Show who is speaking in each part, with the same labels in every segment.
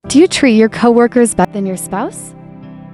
Speaker 1: Do you treat your coworkers better than your spouse?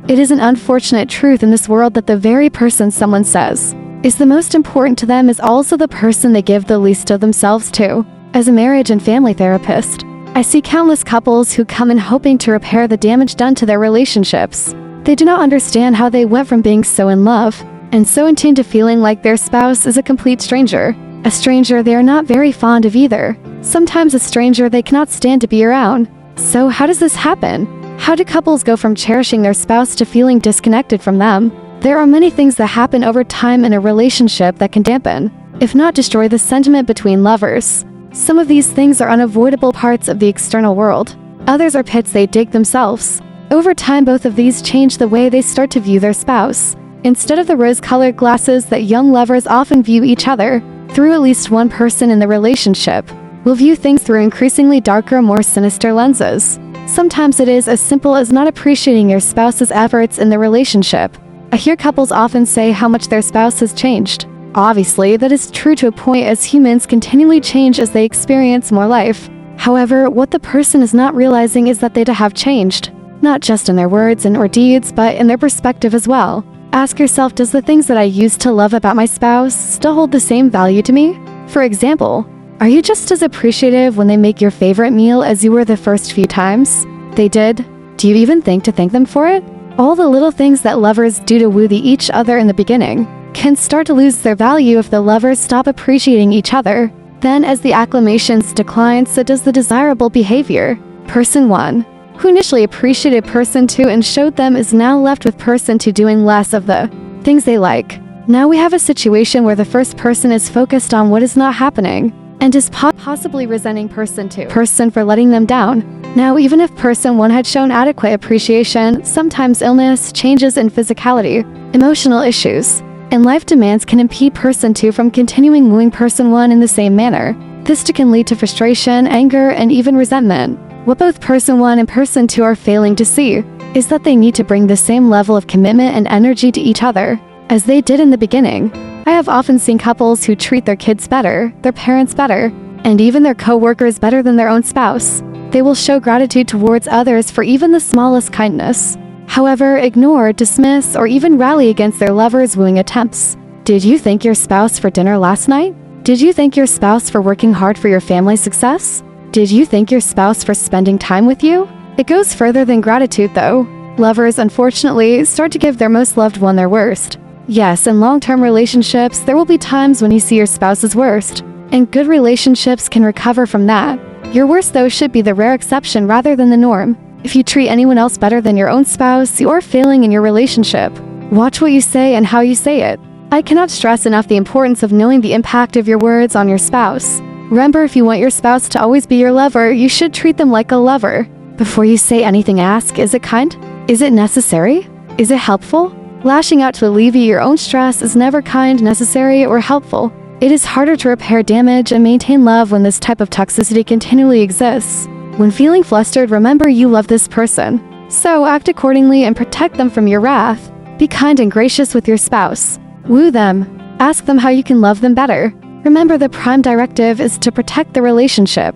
Speaker 1: It is an unfortunate truth in this world that the very person someone says is the most important to them is also the person they give the least of themselves to. As a marriage and family therapist, I see countless couples who come in hoping to repair the damage done to their relationships. They do not understand how they went from being so in love and so in tune to feeling like their spouse is a complete stranger. A stranger they are not very fond of either. Sometimes a stranger they cannot stand to be around. So how does this happen? How do couples go from cherishing their spouse to feeling disconnected from them? There are many things that happen over time in a relationship that can dampen, if not destroy, the sentiment between lovers. Some of these things are unavoidable parts of the external world. Others are pits they dig themselves. Over time, both of these change the way they start to view their spouse. Instead of the rose-colored glasses that young lovers often view each other through, at least one person in the relationship will view things through increasingly darker, more sinister lenses. Sometimes it is as simple as not appreciating your spouse's efforts in the relationship. I hear couples often say how much their spouse has changed. Obviously, that is true to a point, as humans continually change as they experience more life. However, what the person is not realizing is that they have changed, not just in their words and or deeds, but in their perspective as well. Ask yourself, does the things that I used to love about my spouse still hold the same value to me? For example, are you just as appreciative when they make your favorite meal as you were the first few times they did? Do you even think to thank them for it? All the little things that lovers do to woo each other in the beginning can start to lose their value if the lovers stop appreciating each other. Then, as the acclamations decline, so does the desirable behavior. Person 1, who initially appreciated person 2 and showed them, is now left with person 2 doing less of the things they like. Now we have a situation where the first person is focused on what is not happening and is possibly resenting person 2 for letting them down. Now, even if person 1 had shown adequate appreciation, sometimes illness, changes in physicality, emotional issues, and life demands can impede person 2 from continuing wooing person 1 in the same manner. This can lead to frustration, anger, and even resentment. What both person 1 and person 2 are failing to see is that they need to bring the same level of commitment and energy to each other as they did in the beginning. I have often seen couples who treat their kids better, their parents better, and even their co-workers better than their own spouse. They will show gratitude towards others for even the smallest kindness. However, ignore, dismiss, or even rally against their lovers' wooing attempts. Did you thank your spouse for dinner last night? Did you thank your spouse for working hard for your family's success? Did you thank your spouse for spending time with you? It goes further than gratitude, though. Lovers, unfortunately, start to give their most loved one their worst. Yes, in long-term relationships, there will be times when you see your spouse's worst, and good relationships can recover from that. Your worst, though, should be the rare exception rather than the norm. If you treat anyone else better than your own spouse, you are failing in your relationship. Watch what you say and how you say it. I cannot stress enough the importance of knowing the impact of your words on your spouse. Remember, if you want your spouse to always be your lover, you should treat them like a lover. Before you say anything, ask, is it kind? Is it necessary? Is it helpful? Lashing out to alleviate your own stress is never kind, necessary, or helpful. It is harder to repair damage and maintain love when this type of toxicity continually exists. When feeling flustered, remember you love this person. So act accordingly and protect them from your wrath. Be kind and gracious with your spouse. Woo them. Ask them how you can love them better. Remember, the prime directive is to protect the relationship.